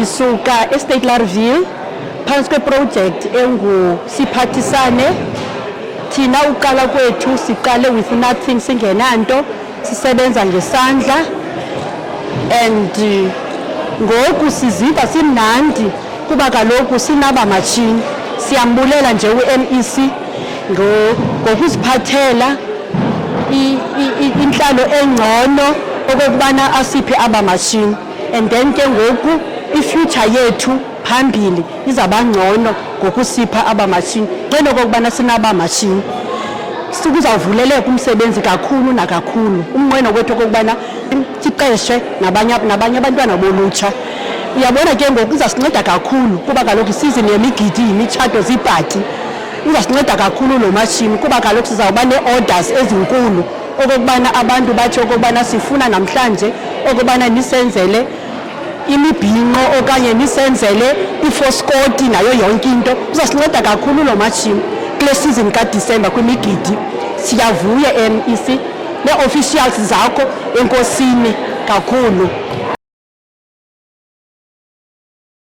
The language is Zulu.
Ndisuka eState Larville phantsi kweproject Siphathisane. Thina uqala kwethu siqale with nothing, singenanto, sisebenza ngesandla, and ngoku siziva simnandi kuba kaloku sinaba machine. Siyambulela nje uMEC ngokusiphathela inhlalo engcono okubana asiphe aba machine, and then ke ngoku ifuture yethu phambili izaba ngcono ngokusipha aba machine. Ngeno kokubana sinaba machine sikuzavuleleka umsebenzi kakhulu nakakhulu. Umnqweno wethu okubana siqeshe nabanye abantwana bolutsha. Uyabona ke ngoku izasinceda kakhulu kuba kaloku isizini yemigidi, imitshato, zibhaki, izasinceda kakhulu lo machine kuba kaloku sizawuba nee-orders ezinkulu okubana abantu bathi okubana sifuna namhlanje okubana nisenzele imibhinqo okanye nisenzele ifoskoti nayo yonke into. Uzasinceda kakhulu lo machine kule season kaDisemba kwimigidi. Siyavuya MEC nee-officials zakho enkosini kakhulu.